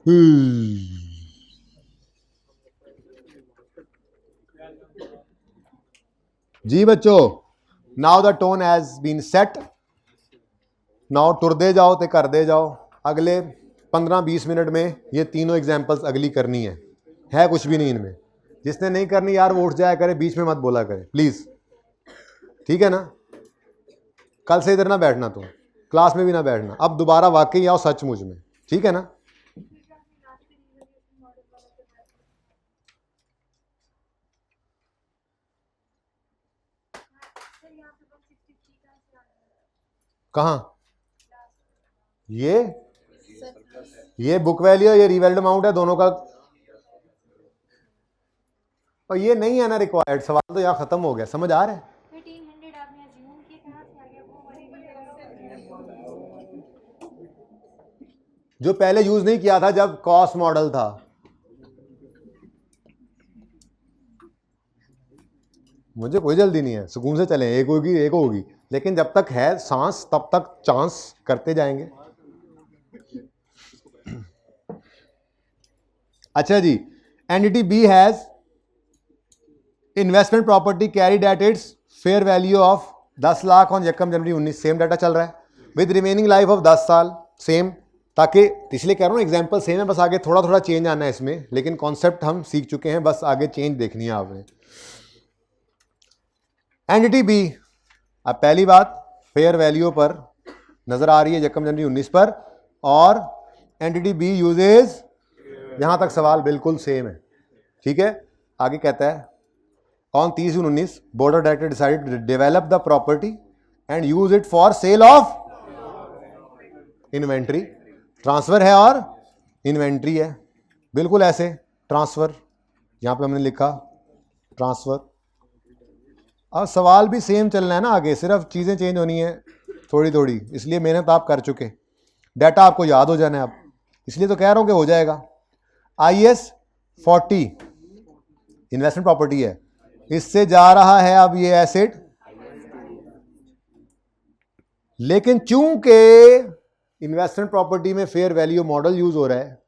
जी बच्चों, now the tone has been set. Now तुरदे जाओ ते कर दे जाओ। अगले 15-20 मिनट में ये तीनों एग्जाम्पल्स अगली करनी है कुछ भी नहीं इनमें। जिसने नहीं करनी यार वो उठ जाया करे, बीच में मत बोला करे प्लीज, ठीक है ना। कल से इधर ना बैठना, तुम क्लास में भी ना बैठना, अब दोबारा वाकई आओ सचमुच में, ठीक है ना। कहाँ ये बुक वैल्यू है, ये रिवैल्ड अमाउंट है, दोनों का। और ये नहीं है ना रिक्वायर्ड, सवाल तो यहाँ खत्म हो गया, समझ आ रहा है। जो पहले यूज नहीं किया था जब कॉस्ट मॉडल था। मुझे कोई जल्दी नहीं है, सुकून से चलें, एक होगी एक होगी, लेकिन जब तक है सांस तब तक चांस करते जाएंगे। अच्छा जी, entity B has investment property carried at its fair value of 10 lakh on यकम जनवरी 19। सेम डाटा चल रहा है विद रिमेनिंग लाइफ ऑफ 10 साल सेम, ताकि इसलिए कह रहा हूँ एग्जाम्पल सेम है, बस आगे थोड़ा थोड़ा चेंज आना है इसमें, लेकिन कॉन्सेप्ट हम सीख चुके हैं, बस आगे चेंज देखनी है आपने। एंटिटी बी, अब पहली बात फेयर वैल्यू पर नजर आ रही है यकम जनवरी 19 पर, और एंटिटी बी यूजेज, यहां तक सवाल बिल्कुल सेम है, ठीक है। आगे कहता है on 30 June 19 board of director decided to develop the property and use it for sale of inventory. Transfer है और इन्वेंट्री है, बिल्कुल ऐसे ट्रांसफर, यहां पे हमने लिखा ट्रांसफर। अब सवाल भी सेम चलना है ना आगे, सिर्फ चीजें चेंज होनी है थोड़ी थोड़ी, इसलिए मेहनत आप कर चुके, डाटा आपको याद हो जाना है अब, इसलिए तो कह रहा हूं कि हो जाएगा। IS 40 इन्वेस्टमेंट प्रॉपर्टी है, इससे जा रहा है अब ये एसेट, लेकिन चूंकि इन्वेस्टमेंट प्रॉपर्टी में फेयर वैल्यू मॉडल यूज हो रहा है,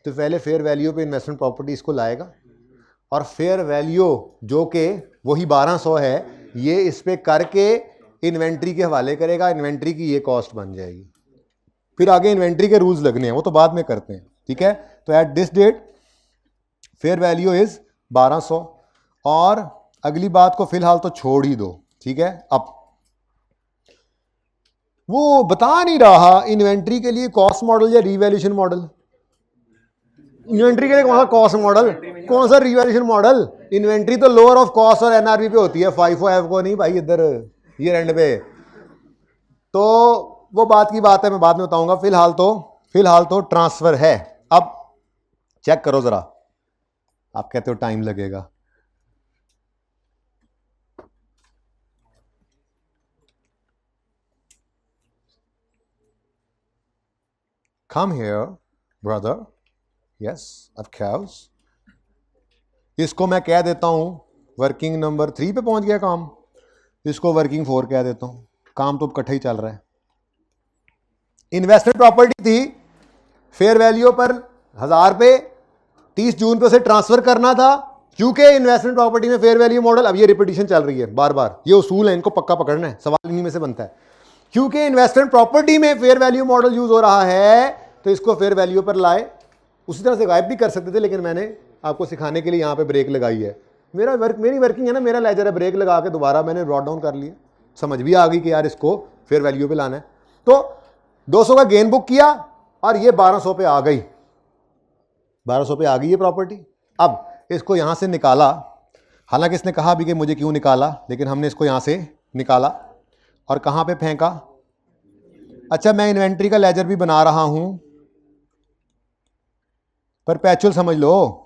तो पहले फेयर वैल्यू पे इन्वेस्टमेंट प्रॉपर्टी इसको लाएगा, और फेयर वैल्यू जो कि वही 1200 है, ये इस पे करके इन्वेंट्री के हवाले करेगा, इन्वेंट्री की ये कॉस्ट बन जाएगी। फिर आगे इन्वेंट्री के रूल्स लगने हैं, वो तो बाद में करते हैं, ठीक है। तो at this date fair value is 1200, और अगली बात को फिलहाल तो छोड़ ही दो, ठीक है। अब वो बता नहीं रहा इन्वेंट्री के लिए कॉस्ट मॉडल या रिवैल्यूएशन मॉडल। इन्वेंट्री के लिए कौन सा कॉस्ट मॉडल, कौन सा रिवैल्यूएशन मॉडल। इन्वेंट्री तो लोअर ऑफ कॉस्ट और NRV पे होती है, FIFO FIFO नहीं भाई, इधर ये एंड पे। तो वो बात की बात है, मैं बाद में बताऊंगा, फिलहाल तो ट्रांसफर है। अब चेक करो जरा, आप कहते हो टाइम लगेगा, come here brother, yes of course. इसको मैं कह देता हूं वर्किंग नंबर 3 पे पहुंच गया काम, इसको वर्किंग 4 कह देता हूं, काम तो इकट्ठा ही चल रहा है। इन्वेस्टमेंट प्रॉपर्टी थी, फेयर वैल्यू पर 1000 पे, 30 जून पे उसे ट्रांसफर करना था, क्योंकि इन्वेस्टमेंट प्रॉपर्टी में फेयर वैल्यू मॉडल, अब ये रिपीटिशन चल रही है बार बार, ये उसूल है, इनको पक्का पकड़ना है, सवाल इन्हीं में से बनता है। क्योंकि इन्वेस्टमेंट प्रॉपर्टी में फेयर वैल्यू मॉडल यूज हो रहा है, तो इसको फेयर वैल्यू पर लाए। उसी तरह से गायब भी कर सकते थे, लेकिन मैंने आपको सिखाने के लिए यहां पे ब्रेक लगाई है। मेरी वर्किंग है ना, मेरा लेजर है, ब्रेक लगा के दोबारा मैंने ब्रॉट डाउन कर लिया, समझ भी आ गई कि यार इसको फेयर वैल्यू पे लाना है। तो 200 का गेन बुक किया और ये 1200 पे आ गई, 1200 पे आ गई ये प्रॉपर्टी। अब इसको यहां से निकाला, हालांकि इसने कहा भी कि मुझे क्यों निकाला, लेकिन हमने इसको यहां से निकाला और कहां पे फेंका। अच्छा, मैं इन्वेंट्री का लेजर भी बना रहा हूं, परपेचुअल समझ लो।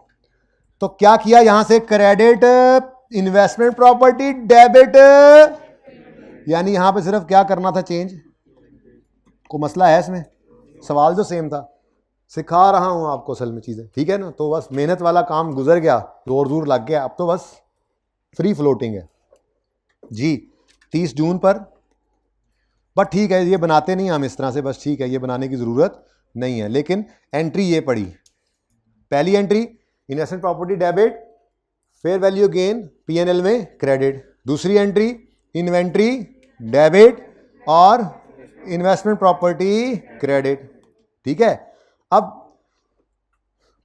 तो क्या किया, यहां से क्रेडिट इन्वेस्टमेंट प्रॉपर्टी डेबिट, यानी यहां पे सिर्फ क्या करना था, चेंज। को मसला है इसमें, सवाल जो सेम था, सिखा रहा हूं आपको असल में चीजें, ठीक है ना। तो बस मेहनत वाला काम गुजर गया, जोर जोर लग गया, अब तो बस फ्री फ्लोटिंग है जी। 30 जून पर, बट ठीक है, ये बनाते नहीं हम इस तरह से, बस ठीक है, ये बनाने की जरूरत नहीं है, लेकिन एंट्री ये पड़ी पहली entry investment property debit, fair value gain P&L में क्रेडिट। दूसरी एंट्री इन्वेंट्री डेबिट और इन्वेस्टमेंट प्रॉपर्टी क्रेडिट। ठीक है, अब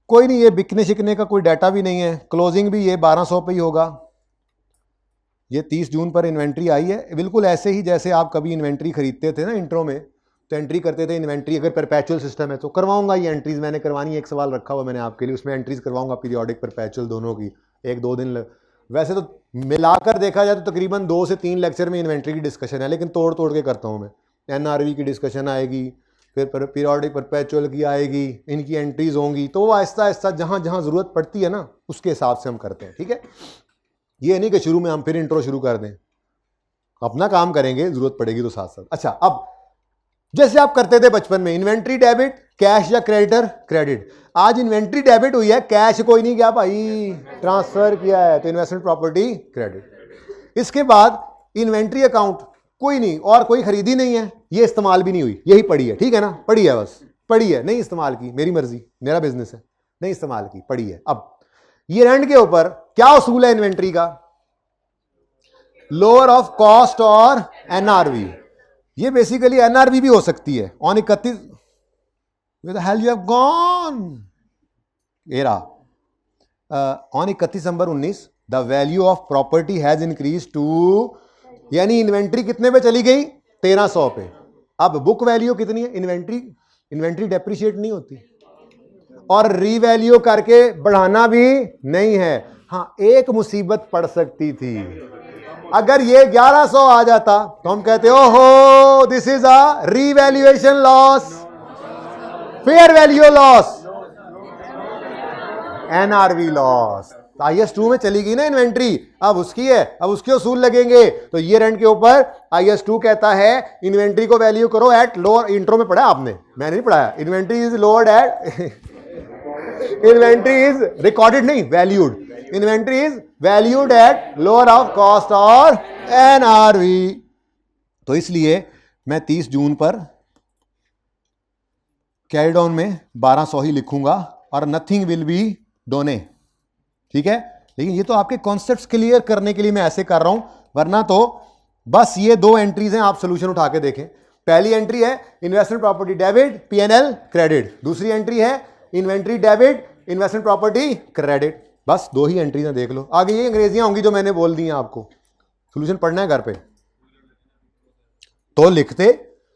कोई नहीं, ये बिकने शिकने का कोई डाटा भी नहीं है, क्लोजिंग भी ये 1200 पे ही होगा। ये 30 जून पर इन्वेंट्री आई है, बिल्कुल ऐसे ही जैसे आप कभी इन्वेंट्री खरीदते थे ना इंट्रो में, तो एंट्री करते थे इन्वेंट्री, अगर परपेचुअल सिस्टम है तो करवाऊंगा ये एंट्रीज, मैंने करवानी है, एक सवाल रखा हुआ मैंने आपके लिए, उसमें एंट्रीज करवाऊंगा पीरियोडिक परपेचुअल दोनों की, 1-2 दिन वैसे तो मिलाकर देखा जाए तो तकरीबन 2 से 3 लेक्चर में इन्वेंट्री की डिस्कशन है, लेकिन तोड़ तोड़ के करता हूँ मैं। NRV की डिस्कशन आएगी, फिर पीरियोडिक परपेचुअल की आएगी, इनकी एंट्रीज होंगी, तो वो आहिस्ता आहिस्ता जहाँ जहाँ ज़रूरत पड़ती है ना उसके हिसाब से हम करते हैं। ठीक है, ये नहीं कि शुरू में हम फिर इंट्रो शुरू कर दें, अपना काम करेंगे, ज़रूरत पड़ेगी तो साथ साथ। अच्छा, अब जैसे आप करते थे बचपन में, इन्वेंट्री डेबिट, कैश या क्रेडिटर क्रेडिट। आज इन्वेंट्री डेबिट हुई है, कैश कोई नहीं गया भाई, ट्रांसफर किया है, तो इन्वेस्टमेंट प्रॉपर्टी क्रेडिट। इसके बाद इन्वेंट्री अकाउंट कोई नहीं, और कोई खरीदी नहीं है, ये इस्तेमाल भी नहीं हुई, यही पड़ी है। ठीक है ना, पड़ी है, बस पड़ी है, नहीं इस्तेमाल की, मेरी मर्जी, मेरा बिजनेस है, नहीं इस्तेमाल की, पड़ी है। अब ईयर एंड के ऊपर क्या उसूल है इन्वेंट्री का? लोअर ऑफ कॉस्ट और NRV। ये बेसिकली NRV भी हो सकती है on 31, where the hell you have gone? ये रहा, on 31 December 19 the value of property has increase to, यानी इन्वेंट्री कितने पे चली गई? 1300 पे। अब बुक वैल्यू कितनी है? इन्वेंट्री डेप्रिशिएट नहीं होती और रीवैल्यू करके बढ़ाना भी नहीं है। हाँ, एक मुसीबत पड़ सकती थी, अगर ये 1100 आ जाता तो हम कहते ओहो this is a revaluation loss, fair value loss, NRV loss. IS2 में चली गई ना इन्वेंट्री, अब उसकी है, अब उसके उसूल लगेंगे। तो ईयर एंड के ऊपर IS2 कहता है इन्वेंट्री को वैल्यू करो एट लोअर, इंट्रो में पढ़ा आपने, मैंने नहीं पढ़ाया, inventory is lowered at inventory is recorded नहीं, valued, inventory is valued at lower of cost और NRV। तो इसलिए मैं 30 जून पर कैरी डाउन में 1200 ही लिखूंगा और नथिंग विल बी डोने। ठीक है, लेकिन ये तो आपके कॉन्सेप्ट्स क्लियर करने के लिए मैं ऐसे कर रहा हूं, वरना तो बस ये 2 एंट्रीज हैं, आप सोल्यूशन उठा के देखें। पहली एंट्री है investment property debit, P&L credit. दूसरी एंट्री है inventory debit, investment property credit. बस 2 ही एंट्रीज हैं, देख लो। आगे ये अंग्रेजियां होंगी जो मैंने बोल दी हैं, आपको सोल्यूशन पढ़ना है घर पे तो लिखते।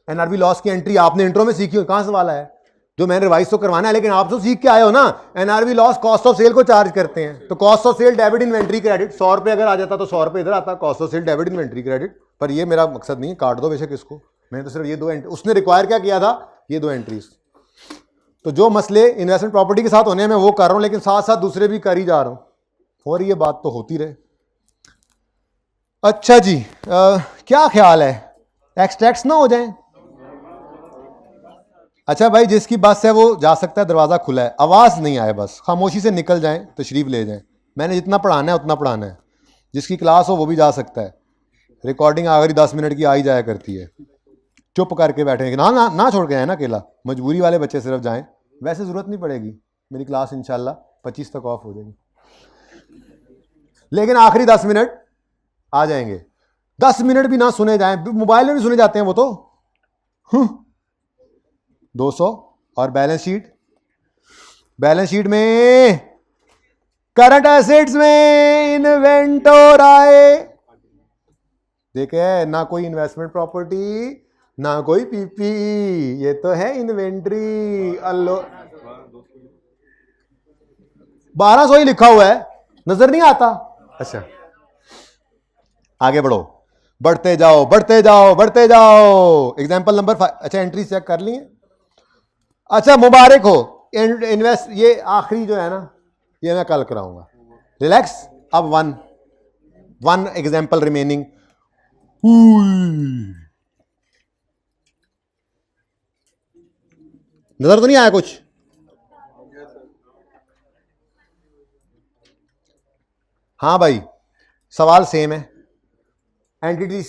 NRV लॉस की एंट्री आपने इंट्रो में सीखी हो, कहां सवाल है? जो मैंने रिवाइज तो करवाना है, लेकिन आप तो सीख के आए हो ना। NRV loss cost of sale को चार्ज करते हैं, तो cost of sale debit inventory credit. 100 रुपए अगर आ जाता तो 100 रुपए इधर आता, cost of sale debit inventory credit. पर ये मेरा मकसद नहीं है, काट दो बेशक इसको, मैंने तो सिर्फ ये 2 एंट्री, उसने रिक्वायर क्या किया था? ये 2 एंट्रीज। तो जो मसले इन्वेस्टमेंट प्रॉपर्टी के साथ होने में वो कर रहा हूं, लेकिन साथ साथ दूसरे भी कर ही जा रहा हूं, और ये बात तो होती रहे। अच्छा जी, क्या ख्याल है, एक्सट्रैक्ट्स ना हो जाए? अच्छा भाई, जिसकी बस है वो जा सकता है, दरवाजा खुला है, आवाज नहीं आए, बस खामोशी से निकल जाएं, तशरीफ ले जाएं। मैंने जितना पढ़ाना है उतना पढ़ाना है, जिसकी क्लास हो वो भी जा सकता है। रिकॉर्डिंग आखिरी 10 मिनट की आ ही जाया करती है। चुप करके बैठे ना, ना ना छोड़ के आए ना अकेला, मजबूरी वाले बच्चे सिर्फ जाएं, वैसे जरूरत नहीं पड़ेगी। मेरी क्लास इंशाल्लाह 25 तक ऑफ हो जाएगी, लेकिन आखिरी 10 मिनट आ जाएंगे। 10 मिनट भी ना सुने जाएं, मोबाइल में भी सुने जाते हैं वो तो। 200 और बैलेंस शीट में करंट एसेट्स में इन्वेंटोर आए, देखे ना, कोई इन्वेस्टमेंट प्रॉपर्टी ना कोई PP, ये तो है इन्वेंट्री। अल्लो 1200 ही लिखा हुआ है, नजर नहीं आता? अच्छा आगे बढ़ो, बढ़ते जाओ बढ़ते जाओ बढ़ते जाओ। Example number 5। अच्छा एंट्री चेक कर ली है? अच्छा मुबारक हो, इन्वेस्ट, ये आखिरी जो है ना ये मैं कल कराऊंगा, रिलैक्स। अब वन एग्जाम्पल रिमेनिंग। नजर तो नहीं आया कुछ? हाँ भाई, सवाल सेम है। एंटिटी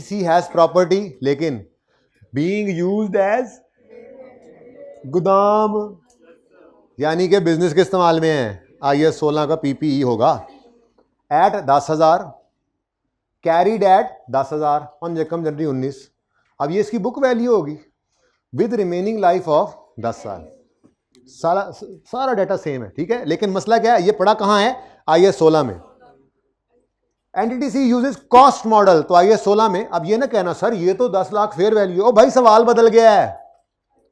सी हैज प्रॉपर्टी, लेकिन बीइंग यूज्ड एज गोदाम, यानी कि बिजनेस के इस्तेमाल में है, IS 16 का PPE होगा एट 10,000, कैरीड एट 10,000 ऑन यकम जनवरी 19। अब ये इसकी बुक वैल्यू होगी विद रिमेनिंग लाइफ ऑफ 10 साल। सारा डाटा सेम है, ठीक है। लेकिन मसला क्या है, ये पड़ा कहां है, IS 16 में। Entity C uses cost model, तो IS 16 में। अब ये ना कहना सर ये तो 10 लाख फेयर वैल्यू, ओ भाई सवाल बदल गया है,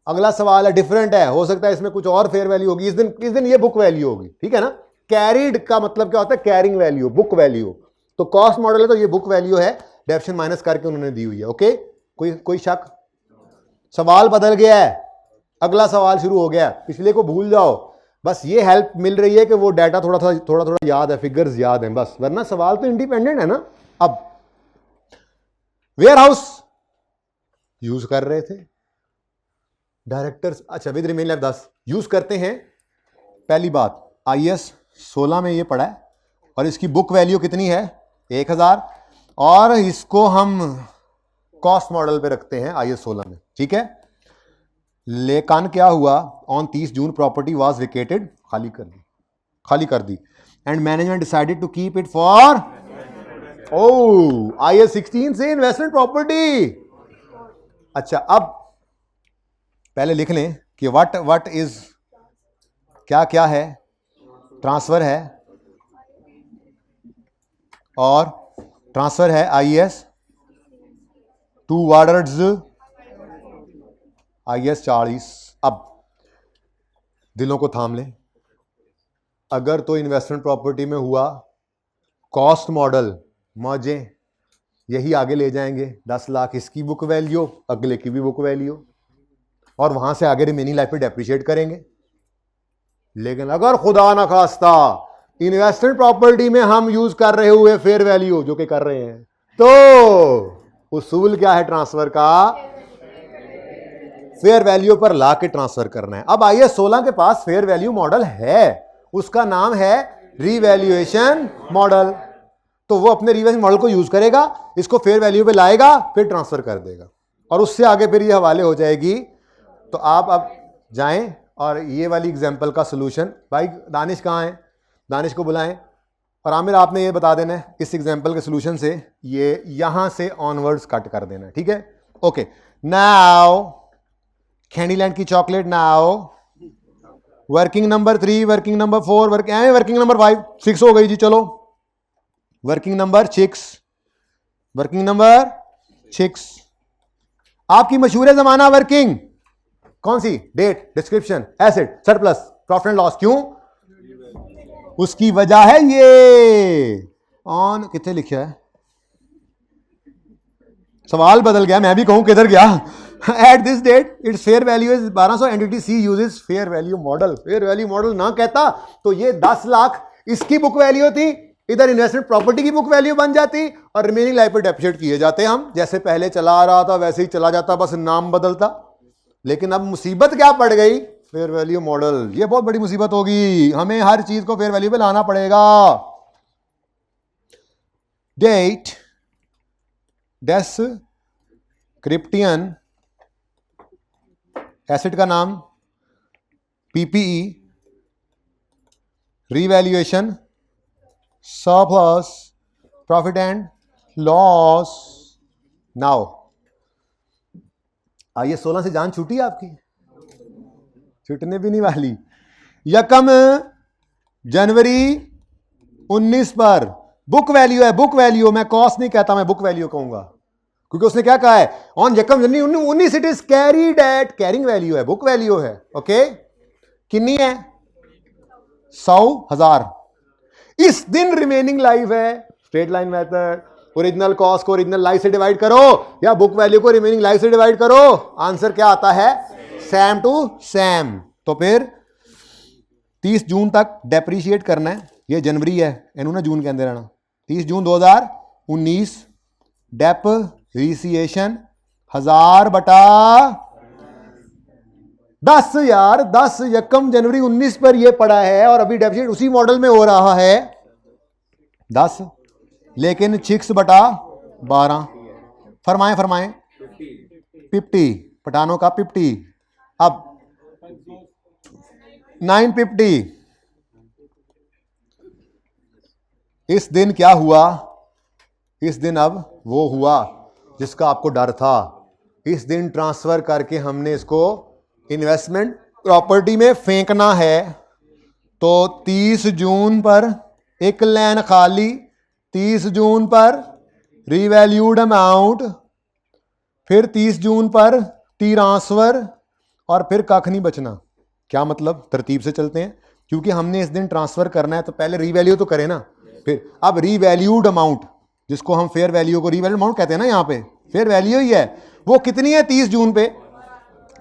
अगला सवाल है डिफरेंट है, हो सकता है इसमें कुछ और फेयर वैल्यू होगी, इस दिन ये बुक वैल्यू होगी, ठीक है ना। कैरिड का मतलब क्या होता है, कैरिंग वैल्यू, बुक वैल्यू। तो कॉस्ट मॉडल है तो ये बुक वैल्यू है, डेप्शन माइनस करके उन्होंने दी हुई है। ओके, कोई शक, सवाल बदल गया है, अगला सवाल शुरू हो गया, पिछले को भूल जाओ, बस ये हेल्प मिल रही है कि वो डाटा थोड़ा याद है, फिगर्स याद हैं बस, वरना सवाल तो इंडिपेंडेंट है ना। अब वेयर हाउस यूज कर रहे थे डायरेक्टर्स, अच्छा विद रिमेनिंग लाइफ 10 यूज करते हैं। पहली बात IS 16 में ये पड़ा है और इसकी बुक वैल्यू कितनी है 1000, और इसको हम कॉस्ट मॉडल पे रखते हैं IS 16 में, ठीक है। लेकिन क्या हुआ, on 30 June property was vacated, खाली कर दी and management decided to keep it for IS 16 से इन्वेस्टमेंट प्रॉपर्टी। अच्छा, अब पहले लिख लें कि व्हाट इज, क्या है, ट्रांसफर है, और ट्रांसफर है IS टूवर्ड्स IS 40। अब दिलों को थाम लें, अगर तो इन्वेस्टमेंट प्रॉपर्टी में हुआ कॉस्ट मॉडल, मौजें यही आगे ले जाएंगे, 10 लाख इसकी बुक वैल्यू, अगले की भी बुक वैल्यू, और वहां से आगे रिमेनिंग लाइफ पे डेप्रिशिएट करेंगे। लेकिन अगर खुदा ना खास्ता इन्वेस्टमेंट प्रॉपर्टी में हम यूज कर रहे हुए फेयर वैल्यू, जो कि कर रहे हैं, तो उसूल क्या है ट्रांसफर का, फेयर वैल्यू पर ला के ट्रांसफर करना है। अब IS 16 के पास फेयर वैल्यू मॉडल है, उसका नाम है रिवैल्यूएशन मॉडल, तो वो अपने रिवैल्यूएशन मॉडल को यूज करेगा, इसको फेयर वैल्यू पे लाएगा, फिर ट्रांसफर कर देगा, और उससे आगे फिर ये हवाले हो जाएगी। तो आप अब जाएं और ये वाली एग्जांपल का सलूशन, भाई दानिश कहाँ है, दानिश को बुलाएं, और आमिर आपने ये बता देना है इस एग्जांपल के सलूशन से, ये यहां से ऑनवर्ड्स कट कर देना है, ठीक है। ओके, नाउ कैंडीलैंड की chocolate, now working number 3, working number 4, working number 5, 6 हो गई जी, चलो वर्किंग नंबर 6, वर्किंग नंबर 6 आपकी मशहूर जमाना वर्किंग कौन सी, debt, description, asset, surplus, profit and loss. क्यों, उसकी वजह है ये ऑन, कितने लिखा है, सवाल बदल गया, मैं भी कहूं किधर गया। At this date it's fair value is 1200, entity C uses fair value model. Fair value model ना कहता तो ये 10 लाख इसकी बुक वैल्यू थी, इधर इन्वेस्टमेंट प्रॉपर्टी की बुक वैल्यू बन जाती, और रिमेनिंग लाइफ पर डेप्रिशिएट किए जाते हम, जैसे पहले चला आ रहा था वैसे ही चला जाता, बस नाम बदलता। लेकिन अब मुसीबत क्या पड़ गई, फेयर वैल्यू मॉडल, ये बहुत बड़ी मुसीबत होगी, हमें हर चीज को फेयर वैल्यू पे लाना पड़ेगा। डेट, डिस्क्रिप्टियन, एसेट का नाम PPE, revaluation, surplus, profit and loss. Now IS 16 से जान छूटी आपकी, छूटने भी नहीं वाली। यकम जनवरी 19 पर बुक वैल्यू है, बुक वैल्यू, मैं कॉस्ट नहीं कहता, मैं बुक वैल्यू कहूंगा, क्योंकि उसने क्या कहा है, ऑन यकम January 19 it is carried at, carrying value है, बुक वैल्यू है। ओके, कितनी है, 100,000। इस दिन रिमेनिंग लाइफ है, straight line method, original cost को ओरिजिनल लाइफ से डिवाइड करो या बुक वैल्यू को रिमेनिंग लाइफ से डिवाइड करो, आंसर क्या आता है, सेम टू सेम। तो फिर 30 जून तक डेप्रीशिएट करना है, ये जनवरी है, इन्होंने जून के अंदर रहना, 30 जून 2019 डेप्रीसिएशन 1000 बटा 10 यार, 10 यकम जनवरी 19 पर यह पड़ा है, और अभी डेप्रीशिएट उसी मॉडल में हो रहा है 10, लेकिन 6 बटा 12, फरमाएं 50, पठानों का 50। अब 950। इस दिन क्या हुआ? इस दिन अब वो हुआ जिसका आपको डर था। इस दिन ट्रांसफर करके हमने इसको इन्वेस्टमेंट प्रॉपर्टी में फेंकना है। तो 30 जून पर एक लाइन खाली, 30 जून पर रीवैल्यूड अमाउंट, फिर 30 जून पर ट्रांसफर, और फिर कख नहीं बचना। क्या मतलब? तरतीब से चलते हैं, क्योंकि हमने इस दिन ट्रांसफर करना है तो पहले रीवैल्यू तो करें ना। फिर अब रीवैल्यूड अमाउंट, जिसको हम फेयर वैल्यू को रीवैल्यूड अमाउंट कहते हैं ना, यहां पे फेयर वैल्यू ही है, वो कितनी है 30 जून पे।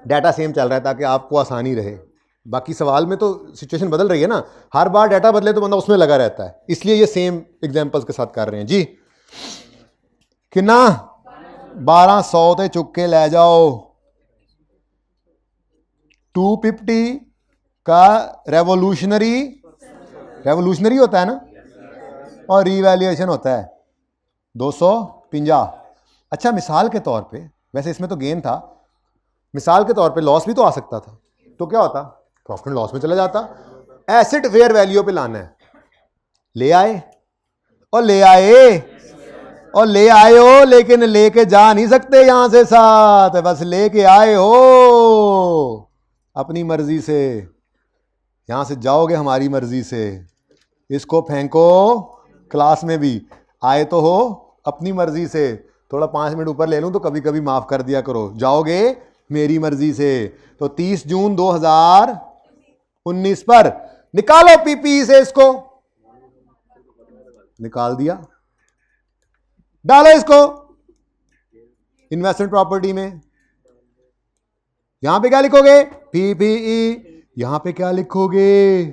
डाटा सेम चल रहा है ताकि आपको आसानी रहे। बाकी सवाल में तो सिचुएशन बदल रही है ना, हर बार डाटा बदले तो बंदा उसमें लगा रहता है, इसलिए ये सेम एग्जांपल्स के साथ कर रहे हैं जी। कितना? 1200 ते चुक के ले जाओ। 250 का रेवोल्यूशनरी होता है ना, और रीवैल्यूएशन होता है 250। अच्छा, मिसाल के तौर पे, वैसे इसमें तो गेन था, मिसाल के तौर पे लॉस भी तो आ सकता था, तो क्या होता? प्रॉफिट एंड लॉस में चला जाता। एसेट फेयर वैल्यू पे लाना है, ले आए और ले आए और ले आए हो, लेकिन लेके जा नहीं सकते यहां से साथ, बस लेके आए हो अपनी मर्जी से। यहां से जाओगे हमारी मर्जी से। इसको फेंको क्लास में भी, आए तो हो अपनी मर्जी से। थोड़ा 5 मिनट ऊपर ले लूं तो कभी कभी माफ कर दिया करो, जाओगे मेरी मर्जी से। तो 30 जून 2019 पर निकालो पीपी से, इसको निकाल दिया, डालो इसको इन्वेस्टमेंट प्रॉपर्टी में। यहां पे क्या लिखोगे? पीपीई। यहां पे क्या लिखोगे?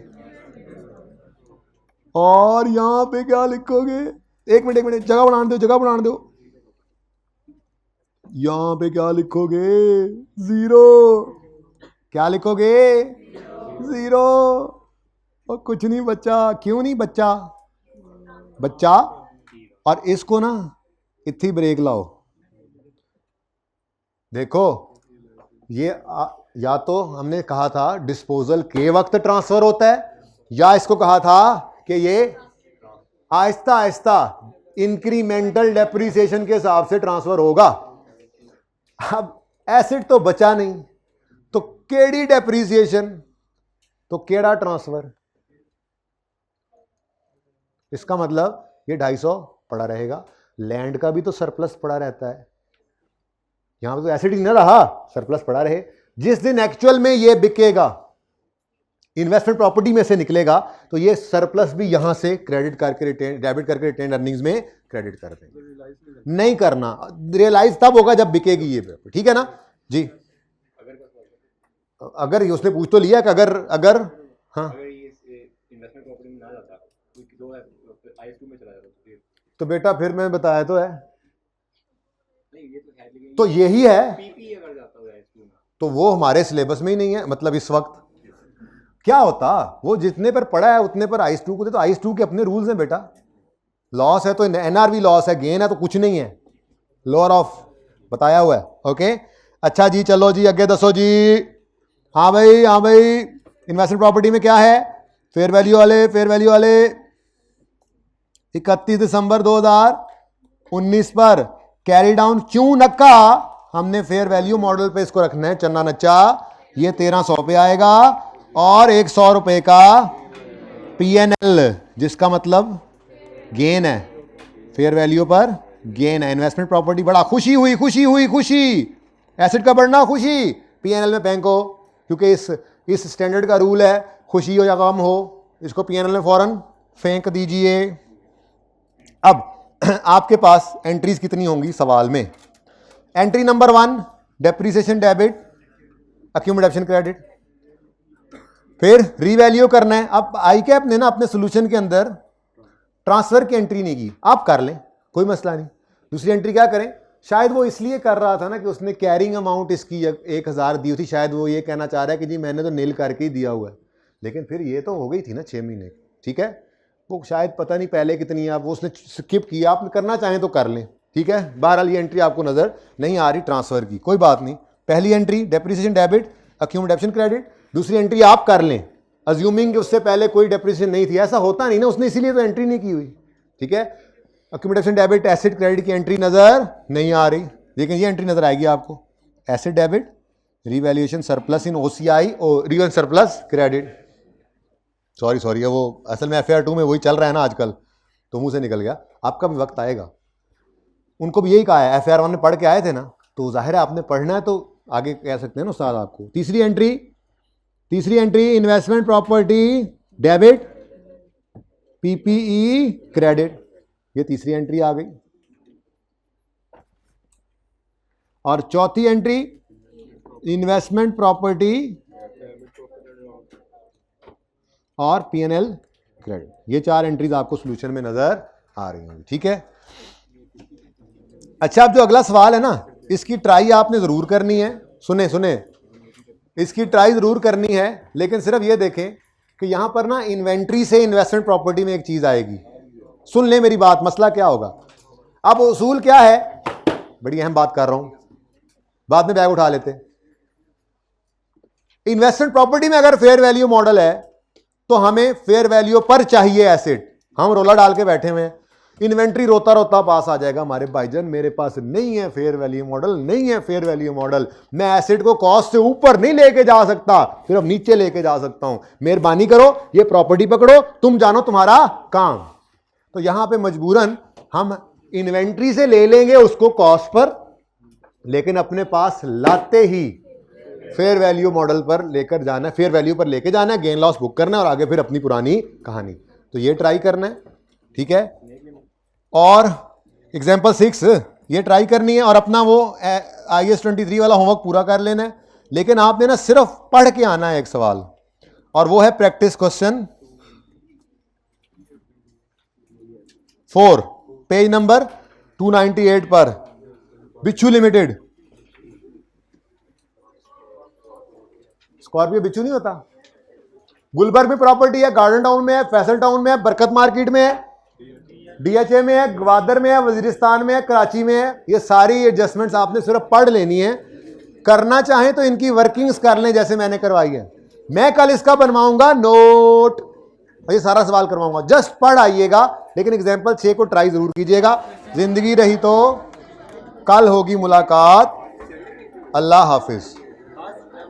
और यहां पे क्या लिखोगे? एक मिनट, जगह बना दो। यहां पे क्या लिखोगे? 0। क्या लिखोगे? 0। और कुछ नहीं बच्चा। क्यों नहीं बच्चा? और इसको ना इतनी ब्रेक लाओ। देखो, ये या तो हमने कहा था डिस्पोजल के वक्त ट्रांसफर होता है, या इसको कहा था कि ये आहिस्ता आहिस्ता इंक्रीमेंटल डेप्रिसिएशन के हिसाब से ट्रांसफर होगा। अब एसेट तो बचा नहीं, तो केड़ी डेप्रिसिएशन, तो केड़ा ट्रांसफर। इसका मतलब ये 250 पड़ा रहेगा। लैंड का भी तो सरप्लस पड़ा रहता है, यहां पे तो एसेट ही ना रहा, सरप्लस पड़ा रहे। जिस दिन एक्चुअल में ये बिकेगा, इन्वेस्टमेंट प्रॉपर्टी में से निकलेगा, तो ये सरप्लस भी यहां से क्रेडिट करके डेबिट करके रिटेन अर्निंग्स में क्रेडिट कर देंगे। नहीं करना, रियलाइज तब होगा जब बिकेगी ये, ठीक है ना जी। अगर उसने पूछ तो लिया कि अगर हाँ, इन्वेस्टमेंट प्रॉपर्टी में ना जाता में चला जाता, तो बेटा फिर मैं बताया तो है, तो यही है। तो वो हमारे सिलेबस में ही नहीं है। मतलब इस वक्त क्या होता, वो जितने पर पड़ा है उतने पर आइस 2 को दे। तो आइस 2 के अपने रूल्स हैं बेटा। लॉस है तो एनआरवी लॉस है, गेन है तो कुछ नहीं है, लोअर ऑफ बताया हुआ है। ओके, अच्छा जी, चलो जी आगे दसो जी। हाँ भाई इन्वेस्टमेंट प्रॉपर्टी में क्या है? फेयर वैल्यू वाले 31 दिसंबर 2019 पर कैरी डाउन क्यों नक्का? हमने फेयर वैल्यू मॉडल पे इसको रखना है, चन्ना नच्चा। ये 1300 पे आएगा और 100 रुपए का पीएनएल, जिसका मतलब गेन है, फेयर वैल्यू पर गेन है। इन्वेस्टमेंट प्रॉपर्टी बढ़ा, खुशी हुई। एसेट का बढ़ना खुशी, पीएनएल में बैंक हो, क्योंकि इस स्टैंडर्ड का रूल है, खुशी हो या गम हो, इसको पीएनएल में फौरन फेंक दीजिए। अब आपके पास एंट्रीज कितनी होंगी सवाल में? Entry number 1 depreciation debit, accumulation credit, फिर रीवैल्यू करना है। अब आई कैप ने ना अपने सोल्यूशन के अंदर ट्रांसफर की एंट्री नहीं की, आप कर लें, कोई मसला नहीं। दूसरी एंट्री क्या करें? शायद वो इसलिए कर रहा था ना कि उसने कैरिंग अमाउंट इसकी 1000 दी थी, शायद वो ये कहना चाह रहा है कि जी मैंने तो नील करके ही दिया हुआ है। लेकिन फिर ये तो हो गई थी ना 6 महीने, ठीक है। वो शायद पता नहीं पहले कितनी है, वो उसने स्किप किया, आप करना चाहें तो कर लें, ठीक है। बहरहाल ये एंट्री आपको नजर नहीं आ रही ट्रांसफर की, कोई बात नहीं। पहली entry depreciation debit, accumulation credit. दूसरी एंट्री आप कर लें, अज्यूमिंग कि उससे पहले कोई डेप्रिसिएशन नहीं थी। ऐसा होता नहीं ना, उसने इसीलिए तो एंट्री नहीं की हुई। ठीक है, अक्यूमुलेशन डेबिट एसेट क्रेडिट की एंट्री नजर नहीं आ रही, लेकिन ये एंट्री नजर आएगी आपको, एसेट डेबिट रिवैल्यूएशन सरप्लस इन ओसीआई और रियल सरप्लस क्रेडिट। सॉरी वो असल में FAR 2 में वही चल रहा है ना आजकल, तो मुंह से निकल गया। आपका भी वक्त आएगा, उनको भी यही कहा है, FAR 1 में पढ़ के आए थे ना, तो जाहिर है आपने पढ़ना है तो आगे कह सकते हैं ना उस्ताद आपको। तीसरी entry investment property debit PPE credit, ये तीसरी एंट्री आ गई। और चौथी एंट्री इन्वेस्टमेंट प्रॉपर्टी और P&L क्रेडिट। ये 4 एंट्रीज आपको सॉल्यूशन में नजर आ रही होंगी। ठीक है, अच्छा, अब जो अगला सवाल है ना, इसकी ट्राई आपने जरूर करनी है। सुने इसकी ट्राई जरूर करनी है, लेकिन सिर्फ ये देखें कि यहां पर ना इन्वेंट्री से इन्वेस्टमेंट प्रॉपर्टी में एक चीज आएगी। सुन ले मेरी बात, मसला क्या होगा। अब उसूल क्या है, बड़ी अहम बात कर रहा हूं, बाद में बैग उठा लेते। इन्वेस्टमेंट प्रॉपर्टी में अगर फेयर वैल्यू मॉडल है तो हमें फेयर वैल्यू पर चाहिए एसेट, हम रोला डाल के बैठे हुए हैं, इन्वेंट्री रोता रोता पास आ जाएगा। हमारे भाईजान मेरे पास नहीं है फेयर वैल्यू मॉडल, नहीं है फेयर वैल्यू मॉडल, मैं एसेट को कॉस्ट से ऊपर नहीं लेके जा सकता, सिर्फ नीचे लेके जा सकता हूं। मेहरबानी करो, ये प्रॉपर्टी पकड़ो, तुम जानो तुम्हारा काम। तो यहां पे मजबूरन हम इन्वेंट्री से ले लेंगे उसको कॉस्ट पर, लेकिन अपने पास लाते ही फेयर वैल्यू मॉडल पर लेकर जाना है, फेयर वैल्यू पर लेके जाना है, गेन लॉस बुक करना है और आगे फिर अपनी पुरानी कहानी। तो ये ट्राई करना है। ठीक है, और एग्जाम्पल 6 ये ट्राई करनी है और अपना वो IAS 23 वाला होमवर्क पूरा कर लेना है। लेकिन आपने ना सिर्फ पढ़ के आना है एक सवाल, और वो है प्रैक्टिस क्वेश्चन 4 पेज नंबर 298 पर। बिच्छू लिमिटेड, स्कॉर्पियो बिच्छू नहीं होता, गुलबर्ग में प्रॉपर्टी है, गार्डन टाउन में है, फैसल टाउन में है, बरकत मार्केट में है, DHA में है, ग्वादर में है, वजीरिस्तान में है, कराची में है। ये सारी एडजस्टमेंट्स आपने सिर्फ पढ़ लेनी है। करना चाहें तो इनकी वर्किंग्स कर लें जैसे मैंने करवाई है। मैं कल इसका बनवाऊंगा नोट, ये सारा सवाल करवाऊंगा, जस्ट पढ़ आइएगा। लेकिन एग्जाम्पल 6 को ट्राई जरूर कीजिएगा। जिंदगी रही तो कल होगी मुलाकात। अल्लाह हाफिज।